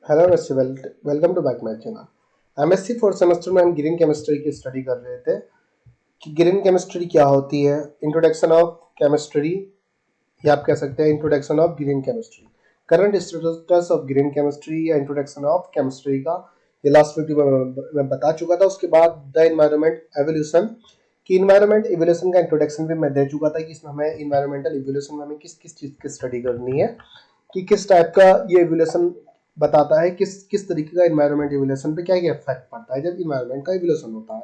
Hello बच्चे, welcome to back my channel. MSc fourth semester में हम ग्रीन केमिस्ट्री की स्टडी कर रहे थे कि ग्रीन केमिस्ट्री क्या होती है। इंट्रोडक्शन ऑफ केमिस्ट्री, या आप कह सकते हैं introduction of green chemistry, current status of green chemistry या इंट्रोडक्शन ऑफ केमिस्ट्री का ये लास्ट वीडियो में मैं बता चुका था। उसके बाद द इन्वायरमेंट एवोल्यूशन की इन्वायरमेंट एवोल्यूशन का इंट्रोडक्शन भी मैं दे चुका था कि इसमें हमें इन्वायरमेंटल एवोल्यूशन में हमें किस किस चीज़ की स्टडी करनी है, कि किस टाइप का ये एवोल्यूशन बताता है, किस किस तरीके का इन्वायरमेंट एवोल्यूशन पे क्या क्या इफेक्ट पड़ता है जब इन्वायरमेंट का एवोल्यूशन होता है।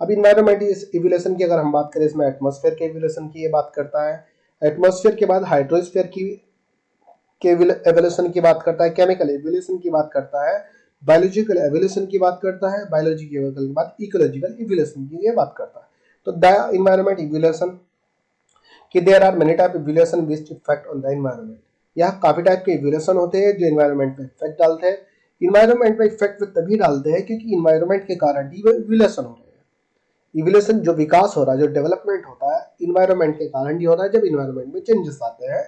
अब इन्वायरमेंट एवोल्यूशन की अगर हम बात करें, इसमें एटमॉस्फेयर के एवोल्यूशन की ये बात करता है। एटमॉस्फेयर के बाद हाइड्रोस्फेयर की के एवोल्यूशन की बात करता है, केमिकल एवोल्यूशन की बात करता है, बायोलॉजिकल एवोल्यूशन की बात करता है, बायोलॉजी के बाद इकोलॉजिकल एवोल्यूशन की ये बात करता है। तो द इन्वायरमेंट एवोल्यूशन कि there are many type evolution which effect on the environment. यहाँ काफी टाइप के एवोल्यूशन होते हैं जो एनवायरनमेंट पे इफेक्ट डालते हैं। इन्वायरमेंट पे इफेक्ट तभी डालते हैं क्योंकि इन्वायरमेंट के कारण ही वो इवोल्यूशन हो रहे हैं। इवोल्यूशन जो विकास हो रहा है, जो डेवलपमेंट होता है, इन्वायरमेंट के कारण ही हो रहा है जब इन्वायरमेंट में चेंजेस आते हैं।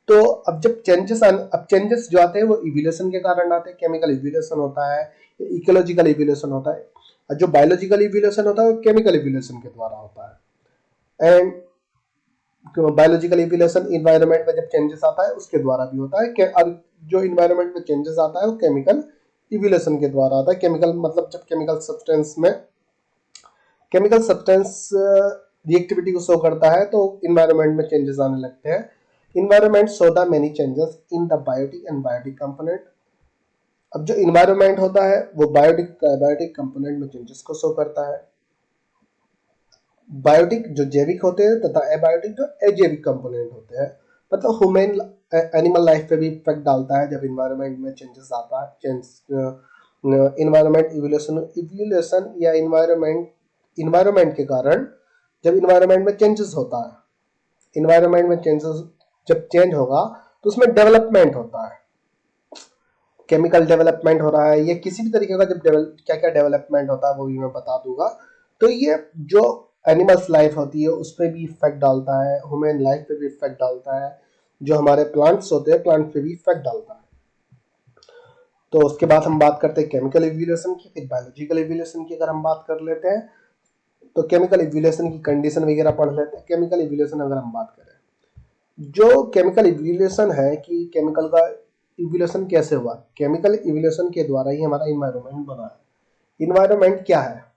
तो अब जब चेंजेस जो आते हैं वो इवोल्यूशन के कारण आते हैं। केमिकल इवोल्यूशन होता है, इकोलॉजिकल इवोल्यूशन होता है, और जो बायोलॉजिकल इवोल्यूशन होता है वो केमिकल इवोल्यूशन के द्वारा होता है। एंड बायोलॉजिकल इवोल्यूशन इन्वायरमेंट में जब चेंजेस आता है उसके द्वारा भी होता है। और जो इन्वायरमेंट में चेंजेस आता है वो केमिकल इवोल्यूशन के द्वारा आता है। केमिकल मतलब जब केमिकल सब्सटेंस रिएक्टिविटी को शो करता है तो इन्वायरमेंट में चेंजेस आने लगते हैं। Environment show the many changes in the biotic and biotic component. अब जो इन्वायरमेंट होता है वो बायोटिक कंपोनेंट में चेंजेस को शो करता है। बायोटिक जो जैविक होते हैं तथा एबायोटिक जो अजैविक कंपोनेंट होते हैं। मतलब ह्यूमन एनिमल लाइफ पे भी इफेक्ट डालता है जब इन्वायरमेंट में चेंजेस आता है। इन्वायरमेंट इवोल्यूशन या इन्वायरमेंट के कारण जब इन्वायरमेंट में चेंजेस होता है, इन्वायरमेंट में चेंजेस जब चेंज होगा तो उसमें डेवलपमेंट होता है। केमिकल डेवलपमेंट हो रहा है या किसी भी तरीके का जब क्या क्या डेवलपमेंट होता है वो भी मैं बता दूंगा। तो ये जो एनिमल्स लाइफ होती है उस पर भी इफेक्ट डालता है, ह्यूमन लाइफ पे भी इफेक्ट डालता है, जो हमारे प्लांट्स होते हैं प्लांट पे भी इफेक्ट डालता है। तो उसके बाद हम बात करते हैं केमिकल इवोल्यूशन की, फिर बायोलॉजिकल इवोल्यूशन की अगर हम बात कर लेते हैं तो केमिकल इवोल्यूशन की कंडीशन वगैरह पढ़ लेते हैं। केमिकल इवोल्यूशन अगर हम बात करें, जो केमिकल इवोल्यूशन है कि केमिकल का इवोल्यूशन कैसे हुआ, केमिकल इवोल्यूशन के द्वारा ही हमारा इन्वायरमेंट बना है। इन्वायरमेंट क्या है,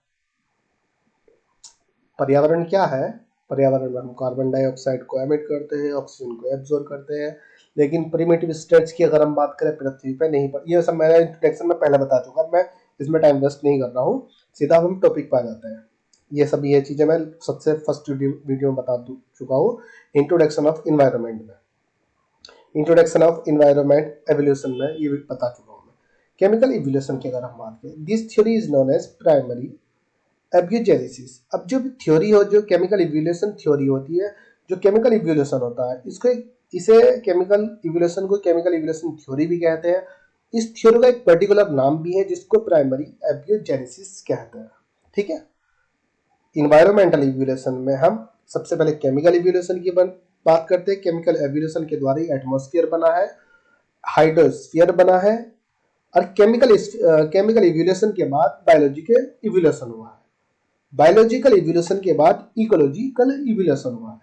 पर्यावरण क्या है। पर्यावरण में हम कार्बन डाइऑक्साइड को एमिट करते हैं, ऑक्सीजन को एब्जॉर्ब करते हैं, लेकिन प्रिमिटिव स्टेट्स की अगर हम बात करें पृथ्वी पे नहीं पर, ये सब मैंने इंट्रोडक्शन में पहले बता चुका, मैं इसमें टाइम वेस्ट नहीं कर रहा हूँ, सीधा हम टॉपिक पे आ जाते हैं। ये चीजें मैं सबसे फर्स्ट वीडियो में बता चुका हूँ, इंट्रोडक्शन ऑफ इन्वायरमेंट में, इंट्रोडक्शन ऑफ इन्वायरमेंट एवोल्यूशन में ये भी बता चुका हूँ मैं। केमिकल इवोल्यूशन की अगर हम बात करें, this theory is known as primary abiogenesis. अब जो थ्योरी हो, जो केमिकल इवोल्यूशन थ्योरी होती है, जो केमिकल इवोल्यूशन होता है, इसे केमिकल इवोल्यूशन को केमिकल इवोल्यूशन थ्योरी भी कहते हैं। इस थ्योरी का एक पर्टिकुलर नाम भी है जिसको प्राइमरी एब्यूजेनेसिस कहते हैं। ठीक है। इन्वायरमेंटल इवोल्यूशन में हम सबसे पहले केमिकल इवोल्यूशन की बात करते हैं। केमिकल एवोल्यूशन के द्वारा ही एटमॉस्फेयर बना है, हाइड्रोस्फीयर बना है, और केमिकल इवोल्यूशन के बाद बायोलॉजिकल इवोल्यूशन हुआ है। बायोलॉजिकल इवोल्यूशन के बाद इकोलॉजिकल इवोल्यूशन हुआ है।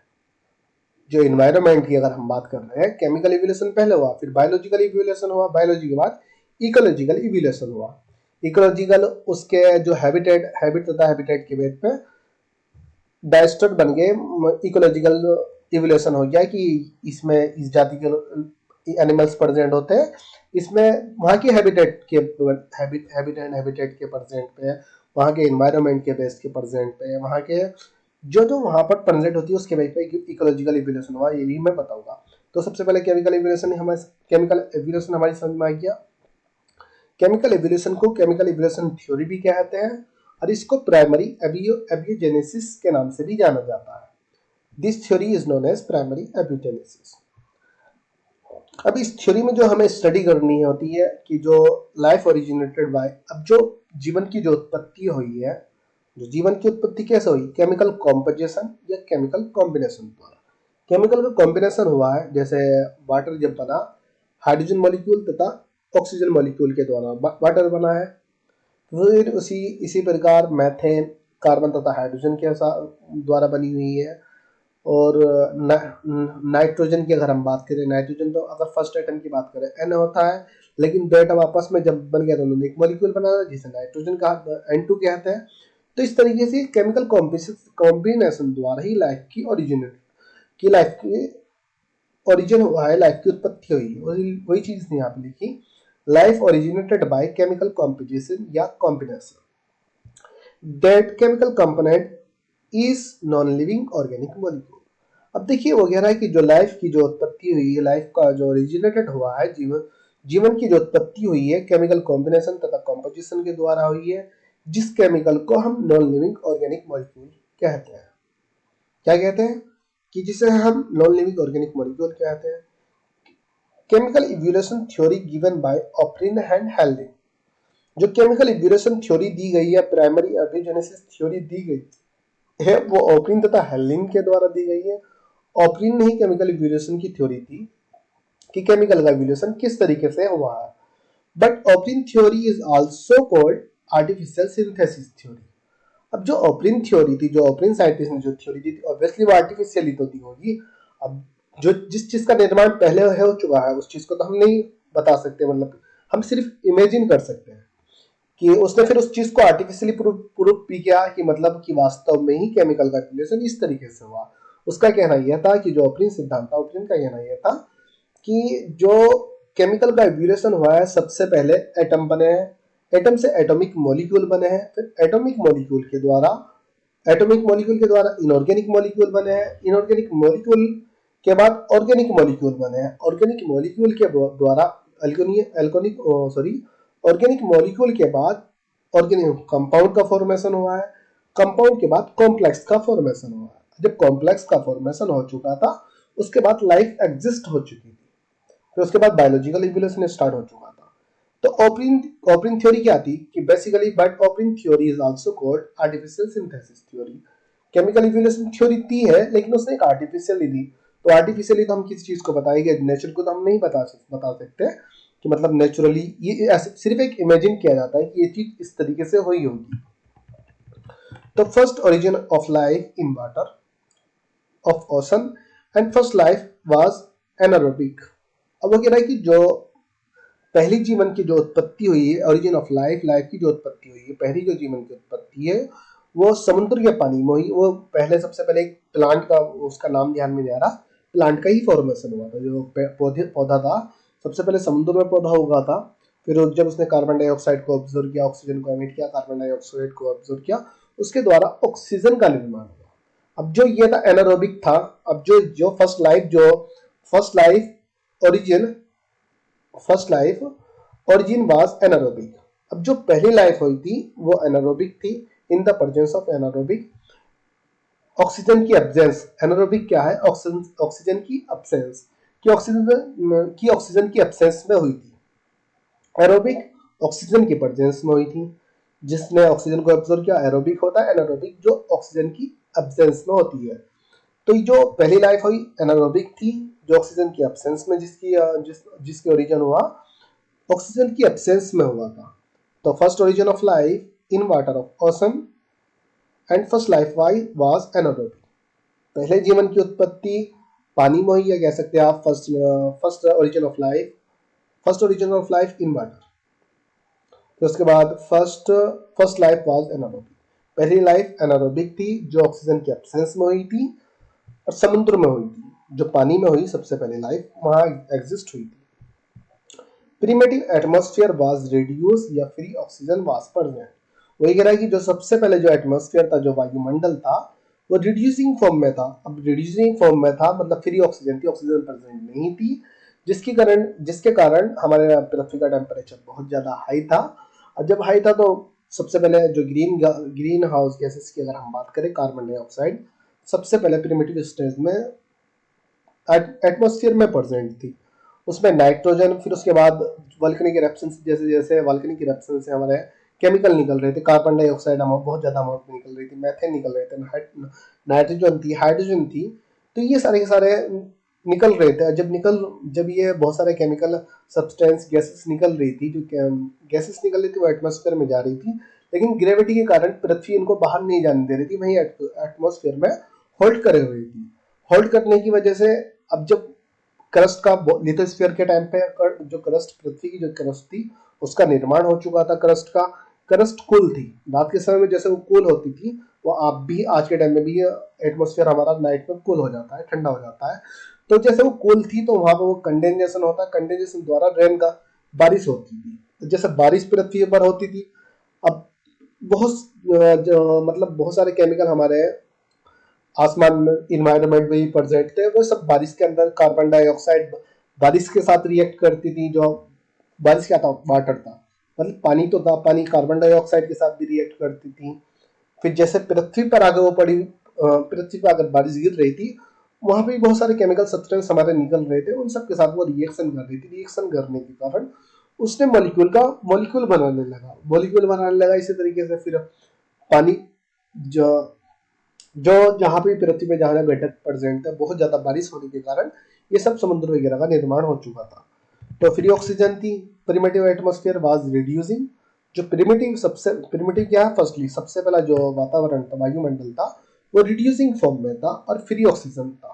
जो इन्वायरमेंट की अगर हम बात कर रहे हैं, केमिकल इवोल्यूशन पहले हुआ, फिर बायोलॉजिकल इवोल्यूशन हुआ, बायोलॉजी के बाद इकोलॉजिकल इवोल्यूशन हुआ। इकोलॉजिकल उसके जो हैबिट तथा हैबिटेट के बेस पे डायस्ट्रट बन गए, इकोलॉजिकल इवोल्यूशन हो गया कि इसमें इस जाति के एनिमल्स प्रेजेंट होते हैं, इसमें वहाँ की हैबिटेट के प्रेजेंट पे, वहाँ के इन्वायरमेंट के बेस के प्रेजेंट पे, वहाँ के जो वहाँ पर प्रेजेंट होती है उसके बेस पे इकोलॉजिकल इवोल्यूशन हुआ, ये भी मैं बताऊंगा। तो सबसे पहले केमिकल इवोल्यूशन हमारी समझ में आ गया। केमिकल इवोल्यूशन को केमिकल इवोल्यूशन थ्योरी भी कहते हैं, और इसको प्राइमरी एब्यूजेनेसिस के नाम से भी जाना जाता है। This theory is known as primary abiogenesis. अब इस थ्योरी में जो हमें स्टडी करनी होती है कि जो लाइफ ओरिजिनेटेड बाय, अब जो जीवन की जो उत्पत्ति हुई है, जो जीवन की उत्पत्ति कैसे हुई, केमिकल कॉम्पोजिशन या केमिकल कॉम्बिनेशन द्वारा। केमिकल का कॉम्बिनेशन हुआ है, जैसे वाटर जब बना, हाइड्रोजन मॉलिक्यूल तथा ऑक्सीजन मॉलिक्यूल के द्वारा वाटर बना है। फिर इसी प्रकार मैथेन कार्बन तथा हाइड्रोजन के द्वारा बनी हुई है। और नाइट्रोजन की अगर हम बात करें, नाइट्रोजन तो अगर फर्स्ट एटम की बात करें N होता है, लेकिन दो एटम आपस में जब बन गया तो उन्होंने एक मॉलिक्यूल बनाया जिसे नाइट्रोजन का N2 कहते हैं। तो इस तरीके से केमिकल कॉम्बिनेशन द्वारा ही लाइफ की ओरिजिन हुआ है, लाइफ की उत्पत्ति हुई है। वही चीज यहाँ पे लिखी, life originated by chemical combination या combination. That chemical component is non living organic molecule. अब देखिए वो कह रहा है कि जो लाइफ की जो उत्पत्ति हुई है, लाइफ का जो ओरिजिनेटेड हुआ है, जीवन की जो उत्पत्ति हुई है केमिकल कॉम्बिनेशन तथा कॉम्पोजिशन के द्वारा हुई है, जिस केमिकल को हम नॉन लिविंग ऑर्गेनिक मॉलिक्यूल कहते हैं। क्या कहते हैं कि जिसे हम नॉन लिविंग ऑर्गेनिक मॉलिक्यूल कहते हैं। Chemical evolution theory given by Oparin and Haldane. जो केमिकल इवोल्यूशन थ्योरी दी गई है, प्राइमरी एबियोजेनेसिस थ्योरी दी गई है, वो ऑप्रिन तथा हेल्डिंग के द्वारा दी गई है। ऑप्रिन ने ही केमिकल इवोल्यूशन की थ्योरी दी कि केमिकल का इवोल्यूशन किस तरीके से हुआ है। But Oparin theory is also called artificial synthesis theory. अब जो ऑप्रिन थ्योरी थी, जो ऑप्रिन साइंटिस्ट ने जो थ्योरी दी थी, ऑब्वियसली वो आर्टिफिशियल ही तो दी होगी। अब जो जिस चीज का निर्माण पहले हो चुका है उस चीज को तो हम नहीं बता सकते, मतलब हम सिर्फ इमेजिन कर सकते हैं कि उसने फिर उस चीज को आर्टिफिशियली प्रूफ भी किया कि मतलब कि वास्तव में ही केमिकल का रिलेशन इस तरीके से हुआ। उसका कहना यह था कि जो ऑप्रिन सिद्धांत था, ऑप्रिन का कहना यह था कि जो केमिकल का इवोल्यूशन हुआ है, सबसे पहले एटम बने हैं, एटम से एटॉमिक मॉलिक्यूल बने हैं, फिर एटॉमिक मॉलिक्यूल के द्वारा इनऑर्गेनिक मॉलिक्यूल बने हैं, इनऑर्गेनिक मॉलिक्यूल के बाद ऑर्गेनिक मॉलिक्यूल बने हैं, ऑर्गेनिक मॉलिक्यूल के द्वारा ऑर्गेनिक मॉलिक्यूल के बाद ऑर्गेनिक कंपाउंड का फॉर्मेशन हुआ है, कंपाउंड के बाद कॉम्प्लेक्स का फॉर्मेशन हुआ है। जब कॉम्प्लेक्स का फॉर्मेशन हो चुका था उसके बाद लाइफ एग्जिस्ट हो चुकी थी, फिर उसके बाद बायोलॉजिकल इवोल्यूशन स्टार्ट हो चुका था। तो ऑप्रिन थ्योरी क्या थी कि basically, but Oparin theory is also called artificial synthesis theory. Chemical evolution theory दी है लेकिन उसने एक आर्टिफिशियली दी। तो आर्टिफिशियली तो हम किसी चीज को बताएंगे, नेचर को तो हम नहीं बता सकते कि मतलब नेचुरली ये सिर्फ एक इमेजिन किया जाता है कि ये चीज इस तरीके से हुई होगी। तो first origin of life in water of ocean and first life was anaerobic. अब वो कह रहा है कि जो पहली जीवन की जो उत्पत्ति हुई है, ओरिजिन ऑफ लाइफ की जो उत्पत्ति हुई है, पहली जो जीवन की उत्पत्ति है वो समुद्र के पानी में हुई। वो पहले सबसे पहले एक प्लांट का, उसका नाम ध्यान में नहीं आ रहा, प्लांट का ही फॉर्मेशन हुआ था। जो पौधा था सबसे पहले समुद्र में पौधा उगा था, फिर जब उसने कार्बन डाइऑक्साइड को ऑब्जर्व किया, ऑक्सीजन को एमिट किया, कार्बन डाइऑक्साइड को ऑब्जर्व किया, उसके द्वारा ऑक्सीजन का निर्माण हुआ। अब जो ये था एनारोबिक था। अब जो first life origin was anaerobic. अब जो पहली लाइफ हुई थी वो एनारोबिक थी, in the presence of anaerobic oxygen की एब्सेंस। एनारोबिक क्या है? ऑक्सीजन की एब्सेंस, ऑक्सीजन की एब्सेंस में हुई थी। एरोबिक ऑक्सीजन की प्रेजेंस में हुई थी, जिसने ऑक्सीजन को एब्जॉर्ब किया एरोबिक होता है। एनारोबिक जो ऑक्सीजन की एब्सेंस में होती है। तो जो पहली लाइफ हुई एनारोबिक थी, जो ऑक्सीजन की एब्सेंस में जिसके ओरिजिन हुआ ऑक्सीजन की एब्सेंस में हुआ था। तो first origin of life in water of ocean and first life was anaerobic. पहले जीवन की उत्पत्ति पानी में हुई, या कह सकते हैं आप first origin of life in water. तो उसके बाद फर्स्ट लाइफ वाज एनारोबिक। पहली लाइफ एनारोबिक थी जो ऑक्सीजन की एब्सेंस में हुई थी और समुद्र में हुई थी। जो पानी में हुई सबसे पहले लाइफ वहां एग्जिस्ट हुई थी। प्रीमेटिव एटमॉस्फेयर वाज रिड्यूस या फ्री ऑक्सीजन वाज प्रेजेंट। वही कह रहा है कि जो सबसे पहले जो एटमॉस्फेयर था, जो वायुमंडल था, वो रिड्यूसिंग फॉर्म में था। अब रिड्यूसिंग फॉर्म में था मतलब फ्री ऑक्सीजन थी, ऑक्सीजन प्रेजेंट नहीं थी, जिसके कारण हमारे पृथ्वी का टेम्परेचर बहुत ज्यादा हाई था। और जब हाई था तो सबसे पहले जो ग्रीन हाउस गैसेस की अगर हम बात करें, कार्बन डाइऑक्साइड सबसे पहले प्रिमिटिव स्टेज में एटमॉस्फेयर में प्रेजेंट थी। उसमें नाइट्रोजन, फिर उसके बाद वल्कनिक इरप्शन, जैसे जैसे वल्कनिक इरप्शन से हमारे केमिकल निकल रहे थे, कार्बन डाइऑक्साइड बहुत ज्यादा अमाउंट में निकल रही थी, मैथेन निकल रहे थे, नाइट्रोजन थी, हाइड्रोजन थी। तो ये सारे के सारे निकल रहे थे। जब ये बहुत सारे केमिकल सब्सटेंस गैसेस निकल रही थी, जो गैसेस निकल रही थी वो एटमॉस्फेयर में जा रही थी, लेकिन ग्रेविटी के कारण पृथ्वी इनको बाहर नहीं जाने दे रही थी, वहीं एटमॉस्फेयर में होल्ड करे हुई थी। होल्ड करने की वजह से अब जब क्रस्ट का लिथोस्फीयर के टाइम पे जो क्रस्ट, पृथ्वी की जो क्रस्ट थी उसका निर्माण हो चुका था। क्रस्ट कूल थी। रात के समय में जैसे वो कूल होती थी, वो आप भी आज के टाइम में भी एटमॉस्फेयर हमारा नाइट में कूल हो जाता है, ठंडा हो जाता है। तो जैसे वो कूल थी तो वहां पर वो कंडेंसेशन होता है, कंडेंसेशन द्वारा रेन का बारिश होती थी। तो जैसे बारिश पृथ्वी पर होती थी, अब मतलब बहुत सारे केमिकल हमारे आसमान में, इन्वायरमेंट में ही प्रेजेंट थे, वो सब बारिश के अंदर कार्बन डाइऑक्साइड बारिश के साथ रिएक्ट करती थी। जो बारिश क्या था, वाटर था, मतलब पानी तो था, पानी कार्बन डाइऑक्साइड के साथ भी रिएक्ट करती थी। फिर जैसे पृथ्वी पर आगे वो पड़ी, पृथ्वी पर अगर बारिश गिर रही थी, वहां पे बहुत सारे केमिकल सब्सटेंस हमारे निकल रहे थे, उन सब के साथ वो रिएक्शन कर रही थी। रिएक्शन करने के कारण उसने मॉलिक्यूल बनाने लगा। इसी तरीके से फिर पानी, जो जो जहाँ पे पृथ्वी पे जहाँ घटक प्रेजेंट है, बहुत ज्यादा बारिश होने के कारण ये सब समुद्र वगैरह का निर्माण हो चुका था। तो फ्री ऑक्सीजन थी, प्रिमिटिव एटमॉस्फेयर वाज रिड्यूसिंग। जो प्रिमिटिव क्या है, फर्स्टली सबसे पहला जो वातावरण था, वायुमंडल था, वो रिड्यूसिंग फॉर्म में था और फ्री ऑक्सीजन था।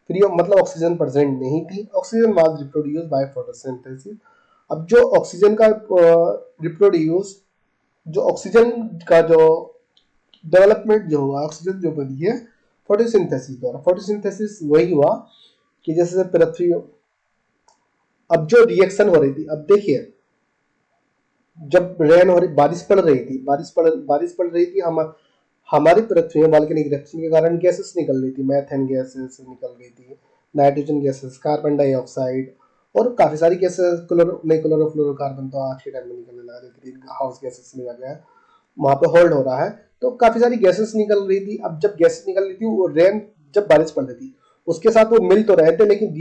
फ्री मतलब ऑक्सीजन प्रेजेंट नहीं थी। Oxygen was reproduce by photosynthesis. अब जो ऑक्सीजन का रिप्रोड्यूस जो ऑक्सीजन का जो डेवलपमेंट जो हुआ, ऑक्सीजन जो बनी है फोटोसिंथेसिस द्वारा। फोटोसिंथेसिस वही हुआ कि जैसे पृथ्वी, अब जो रिएक्शन हो रही थी, अब देखिए जब रेन हो रही, बारिश पड़ रही थी, हम हमारी पृथ्वी में वॉल्केनिक इरेप्शन के कारण गैसेस निकल रही थी, मैथेन गैसेस निकल रही थी, नाइट्रोजन गैसेस, कार्बन डाइऑक्साइड और काफी सारी गैसेस, क्लोरोफ्लोरोकार्बन तो आज के टाइम में निकलने लगा, जो ग्रीन हाउस गैसेस में आ गया है, वहां पे होल्ड हो रहा है। तो काफी सारी गैसेस निकल रही थी। अब जब गैसेस निकल रही थी, वो रेन, जब बारिश पड़ रही थी, उसके साथ वो मिल तो रहे थे, लेकिन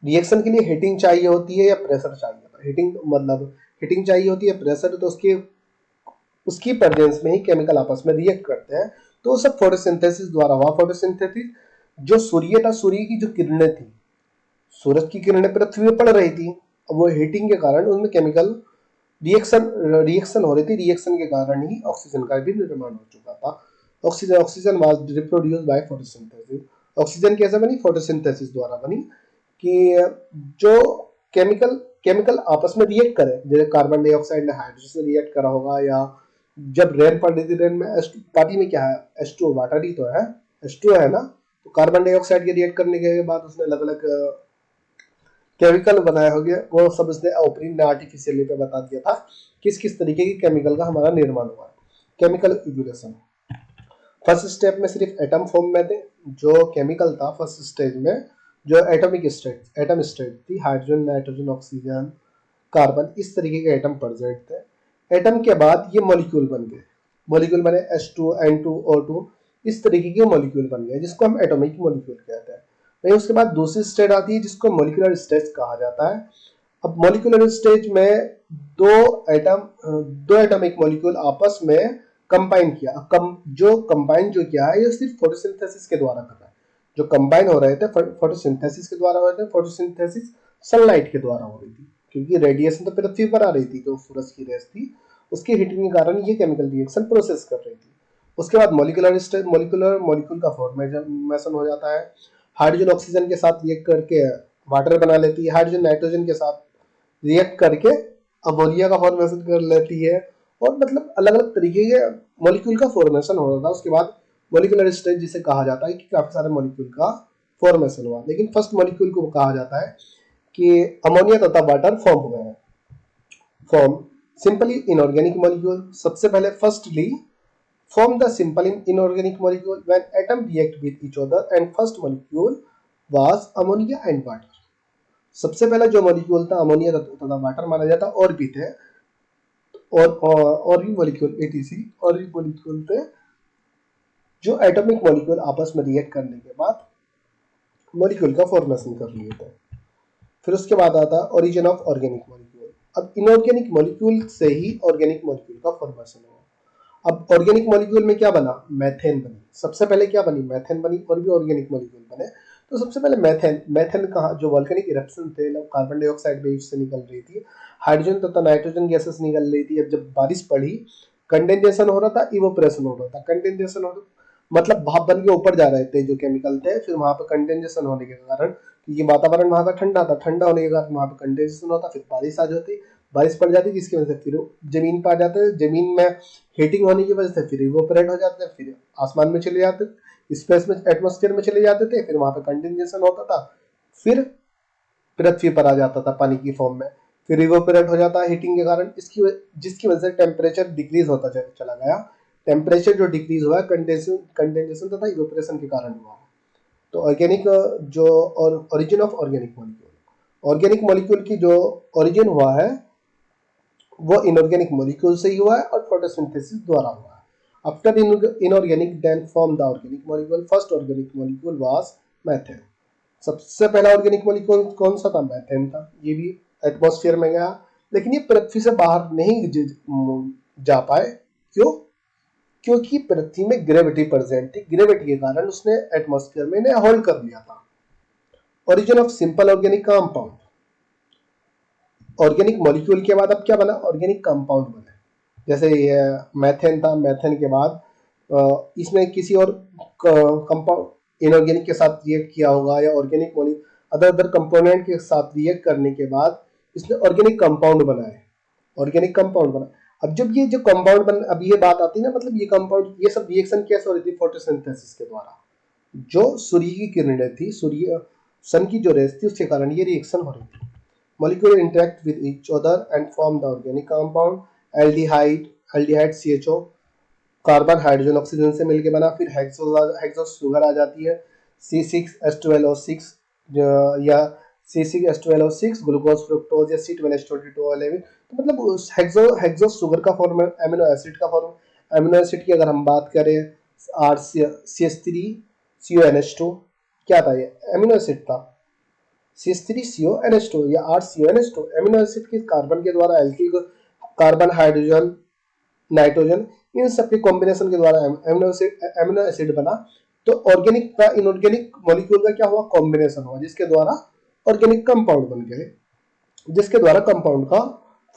रिएक्शन के लिए हीटिंग चाहिए होती है या प्रेशर चाहिए होता है। हीटिंग चाहिए होती है, प्रेशर, तो उसकी प्रेजेंस में ही केमिकल आपस में रिएक्ट करते हैं। तो वो सब फोटोसिंथेसिस द्वारा हुआ। फोटोसिंथेसिस, जो सूर्य था, सूर्य की जो किरणें थी, सूरज की किरणें पृथ्वी पर पड़ रही थी, अब वो हीटिंग के कारण उनमें केमिकल रिएक्शन हो रही थी। रिएक्शन के कारण ही ऑक्सीजन का भी निर्माण हो चुका था। Oxygen was reproduced by photosynthesis. Oxygen कैसे बनी? फोटोसिंथेसिस द्वारा बनी। कि जो केमिकल केमिकल आपस में रिएक्ट करे, जैसे कार्बन डाइऑक्साइड ने हाइड्रोजन से रिएक्ट करा होगा, या जब रेन पड़ रही थी, रेन में पानी में क्या है, H2O, वाटर ही तो है, H2O है ना। तो कार्बन डाइऑक्साइड के रिएक्ट करने के बाद उसने अलग अलग केमिकल बनाए होंगे, वो सब उसने ओपनिंग ने आर्टिफिशियल पे बता दिया था किस किस तरीके की केमिकल का हमारा निर्माण हुआ है। केमिकल इवोल्यूशन, फर्स्ट स्टेप में सिर्फ एटम फॉर्म में थे। जो केमिकल था फर्स्ट स्टेज में, जो एटम स्टेट थी, हाइड्रोजन, नाइट्रोजन, ऑक्सीजन, कार्बन, इस तरीके के एटम प्रेजेंट थे। एटम के बाद ये मॉलिक्यूल बन गए। मॉलिक्यूल बने H2, N2, O2, इस तरीके के मॉलिक्यूल बन गए, जिसको हम एटॉमिक मॉलिक्यूल कहते हैं। वहीं उसके बाद दूसरी स्टेज आती है जिसको मॉलिक्यूलर स्टेज कहा जाता है। अब मॉलिक्यूलर स्टेज में दो दो एटॉमिक मॉलिक्यूल आपस में कंबाइन किया। जो कंबाइन जो किया है, ये सिर्फ फोटोसिंथेसिस के द्वारा कर रहा है। जो कंबाइन हो रहे थे फोटोसिंथेसिस के द्वारा हो रहे थे। फोटोसिंथेसिस सनलाइट के द्वारा हो रही थी, क्योंकि रेडिएशन तो पृथ्वी पर आ रही थी, जो सूरज की रेस थी, उसकी हीटिंग के कारण ये केमिकल रिएक्शन प्रोसेस कर रही थी। उसके बाद मॉलिक्यूल का फॉर्मेशन हो जाता है। हाइड्रोजन ऑक्सीजन के साथ रिएक्ट करके वाटर बना लेती है। हाइड्रोजन नाइट्रोजन के साथ रिएक्ट करके अमोनिया का फॉर्मेशन कर लेती है। और मतलब अलग अलग तरीके के मॉलिक्यूल का फॉर्मेशन हो रहा था। उसके बाद मॉलिक्यूलर स्टेज जिसे कहा जाता है कि काफी सारे मॉलिक्यूल का फॉर्मेशन हुआ, लेकिन फर्स्ट मॉलिक्यूल को कहा जाता है कि अमोनिया तथा वाटर फॉर्म हुए हैं। फॉर्म सिंपली इनऑर्गेनिक मॉलिक्यूल, सबसे पहले firstly form the simple inorganic molecule when atom react with each other, and first molecule was ammonia and water. सबसे पहला जो मॉलिक्यूल था अमोनिया तथा वाटर माना जाता, और भी थे, और भी मॉलिक्यूल एटीसी, और भी मॉलिक्यूल थे जो एटॉमिक मॉलिक्यूल आपस में रिएक्ट करने के बाद मॉलिक्यूल का फॉर्मेशन कर लिए थे। फिर उसके बाद आता है ओरिजिन ऑफ ऑर्गेनिक मॉलिक्यूल। अब इनऑर्गेनिक मॉलिक्यूल से ही ऑर्गेनिक मॉलिक्यूल का फॉर्मेशन हुआ। अब ऑर्गेनिक मॉलिक्यूल में क्या बना, मैथेन बनी। सबसे पहले क्या बनी, मैथेन बनी, और भी ऑर्गेनिक मॉलिक्यूल बने। तो सबसे पहले मैथेन, मैथेन कहाँ, जो वॉल्केनिक इरप्शन थे, कार्बन डाइऑक्साइड वेव से निकल रही थी, हाइड्रोजन तथा नाइट्रोजन गैसेस निकल रही थी। अब जब बारिश पड़ी, कंडेंसेशन हो रहा था, इवोपरेशन हो रहा था। कंडेंसेशन हो रहा मतलब भाप बन के ऊपर जा रहे थे जो केमिकल थे, फिर वहां पर कंडेंसेशन होने के कारण, क्योंकि वातावरण वहां का ठंडा था, ठंडा होने के कारण वहां पर कंडेंसेशन होता, फिर बारिश आ जाती, बारिश पड़ जाती, जिसकी वजह से फिर जमीन पर आ जाते, जमीन में हीटिंग होने की वजह से फिर इवोपरेट हो जाते, फिर आसमान में चले जाते, स्पेस में, एटमॉस्फेयर में चले जाते थे, फिर वहां पे कंडेंसेशन होता था, फिर पृथ्वी पर आ जाता था पानी की फॉर्म में, फिर इवोपरेट हो जाता है हीटिंग के कारण, जिसकी वजह से टेम्परेचर डिक्रीज होता चला गया। टेम्परेचर जो डिक्रीज हुआ कंडेंसेशन कंडेंसेशन तथा इवोपरेशन के कारण हुआ। तो ऑर्गेनिक जो ओरिजिन ऑफ ऑर्गेनिक मॉलिक्यूल की जो ओरिजिन हुआ है वो इनऑर्गेनिक मॉलिक्यूल से ही हुआ है और फोटोसिंथेसिस द्वारा हुआ है। After inorganic then form the organic molecule, first organic molecule was methane. सबसे पहला ऑर्गेनिक मॉलिक्यूल कौन सा था, मैथेन था। ये भी एटमॉस्फेयर में गया, लेकिन ये पृथ्वी से बाहर नहीं जा पाए। क्यों, क्योंकि पृथ्वी में ग्रेविटी प्रेजेंट थी, ग्रेविटी के कारण उसने एटमॉस्फेयर में इन्हें होल्ड कर लिया था। Origin of simple organic compound, organic molecule के बाद अब क्या बना, ऑर्गेनिक कंपाउंड बने। जैसे ये मैथेन था, मैथेन के बाद इसमें किसी और कंपाउंड इनऑर्गेनिक के साथ रिएक्ट किया होगा, या ऑर्गेनिक अदर अदर कंपोनेंट के साथ रिएक्ट करने के बाद इसने ऑर्गेनिक कंपाउंड बनाए, ऑर्गेनिक कंपाउंड बना। अब जब ये जो कंपाउंड बन, अब ये बात आती है ना, मतलब ये कंपाउंड, ये सब रिएक्शन कैसे हो रही थी, फोटोसिंथेसिस के द्वारा। जो सूर्य की किरणें थी, सूर्य सन की जो रेस थी, उसके कारण ये रिएक्शन हो रही थी। Molecule interact with each other and form the organic compound। aldehyde, aldehyde CHO, carbon hydrogen oxygen से मिलके बना, फिर हेक्सो शुगर आ जाती है, C6H12O6 या C6H12O6, ग्लूकोज फ्रुक्टोज या C12H22O11। तो मतलब हेक्सो शुगर का फॉर्म है, एमिनो एसिड का फॉर्म। एमिनो एसिड की अगर हम बात करें, CH3CONH2, क्या था ये, एमिनो एसिड था। CH3CONH2 या RCONH2 एमिनो एसिड के कार्बन के द्वारा एल्किल कार्बन हाइड्रोजन नाइट्रोजन, इन सब के कॉम्बिनेशन के द्वारा एमिनो एसिड बना। तो ऑर्गेनिक का इनऑर्गेनिक मॉलिक्यूल का क्या हुआ, कॉम्बिनेशन हुआ, जिसके द्वारा ऑर्गेनिक कंपाउंड बन गए, जिसके द्वारा कंपाउंड का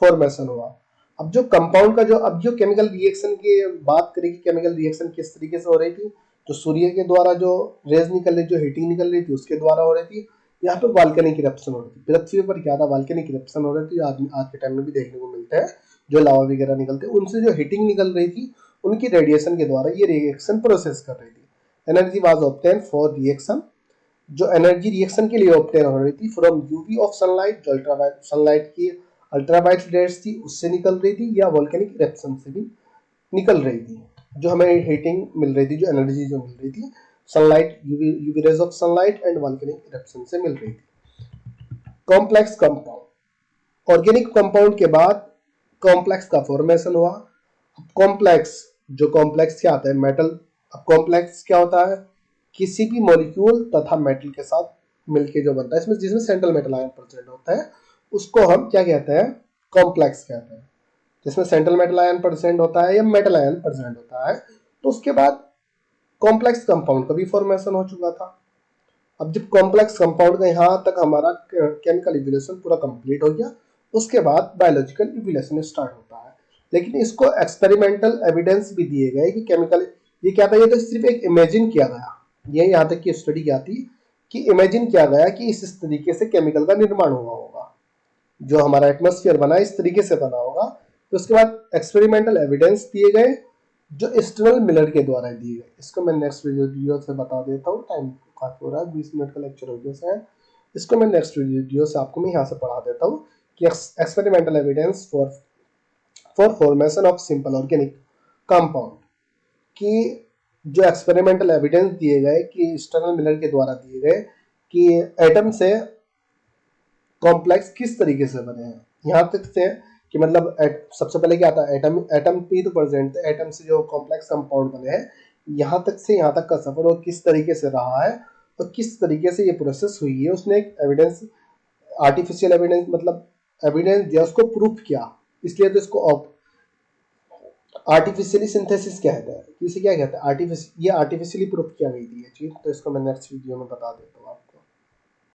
फॉर्मेशन हुआ। अब जो कंपाउंड का जो, अब जो केमिकल रिएक्शन की बात करेगी, केमिकल रिएक्शन किस तरीके से हो रही थी, तो सूर्य के द्वारा जो रेज निकल रही, जो हीटिंग निकल रही थी, उसके द्वारा हो रही थी। यहाँ पे वॉल्केनिक इरप्शन हो रही थी, पृथ्वी पर क्या था, वॉल्केनिक इरप्शन हो रही थी, आज के टाइम में भी देखने को मिलते हैं, जो लावा वगैरह निकलते हैं, उनसे जो हीटिंग निकल रही थी, उनकी रेडिएशन के द्वारा ये रिएक्शन प्रोसेस कर रही थी। Energy was obtain for reaction, जो एनर्जी रिएक्शन के लिए ऑब्टेन हो रही थी फ्रॉम यूवी ऑफ सनलाइट, जो अल्ट्रावायलेट सनलाइट की अल्ट्रावायलेट रेड्स थी उससे निकल रही थी, या वॉल्केनिक इरप्शन से भी निकल रही थी, जो हमें हीटिंग मिल रही थी, जो एनर्जी जो मिल रही थी, sunlight, UV rays of sunlight and volcanic eruption से मिल रही थी। कॉम्प्लेक्स कंपाउंड, ऑर्गेनिक कंपाउंड के बाद कॉम्प्लेक्स का फॉर्मेशन हुआ। कॉम्प्लेक्स, जो कॉम्प्लेक्स क्या आता है, मेटल। अब कॉम्प्लेक्स क्या होता है, किसी भी मॉलिक्यूल तथा मेटल के साथ मिलके जो बनता है, इसमें जिसमें सेंट्रल मेटल आयन प्रेजेंट होता है, उसको हम क्या कहते हैं, कॉम्प्लेक्स कहते हैं। जिसमें सेंट्रल मेटल आयन प्रेजेंट होता है या मेटल आयन प्रेजेंट होता है, तो उसके बाद कॉम्प्लेक्स कंपाउंड का भी फॉर्मेशन हो चुका था। अब जब कॉम्प्लेक्स कंपाउंड का यहाँ तक हमारा केमिकल इवोल्यूशन पूरा कंप्लीट हो गया, उसके बाद बायोलॉजिकल इवोल्यूशन स्टार्ट होता है। लेकिन इसको एक्सपेरिमेंटल एविडेंस भी दिए गए कि केमिकल, ये क्या था, ये तो सिर्फ एक इमेजिन किया गया, ये यहाँ तक की स्टडी क्या थी कि इमेजिन किया गया कि इस तरीके से केमिकल का निर्माण हुआ होगा, जो हमारा एटमॉस्फेयर बना इस तरीके से बना होगा। तो उसके बाद एक्सपेरिमेंटल एविडेंस दिए गए, जो एक्सटर्नल मिलर के द्वारा दिए गए। इसको मैं नेक्स्ट वीडियो से बता देता हूँ, टाइम काफी हो रहा है, 20 मिनट का लेक्चर हो गया शायद। इसको मैं नेक्स्ट वीडियो से आपको मैं यहाँ से पढ़ा देता हूँ कि experimental evidence for formation of simple organic compound, कि जो एक्सपेरिमेंटल एविडेंस दिए गए कि एक्सटर्नल मिलर के द्वारा दिए गए कि एटम से कॉम्प्लेक्स किस तरीके से बने हैं, यहाँ तक से कि मतलब सबसे पहले क्या था, एटम, एटम भी तो प्रेजेंट थे, एटम से जो कॉम्प्लेक्स कंपाउंड बने हैं, यहाँ तक से यहाँ तक का सफर और किस तरीके से रहा है और किस तरीके से ये प्रोसेस हुई है, उसने एक एविडेंस, आर्टिफिशियल एविडेंस, मतलब एविडेंस दिया, उसको प्रूफ किया। इसलिए तो इसको आर्टिफिशियली सिंथेसिस क्या कहता है, इसे क्या कहता है, ये आर्टिफिशियली प्रूफ किया गई थी ये चीज़, तो इसको मैं नेक्स्ट वीडियो में बता देता हूँ।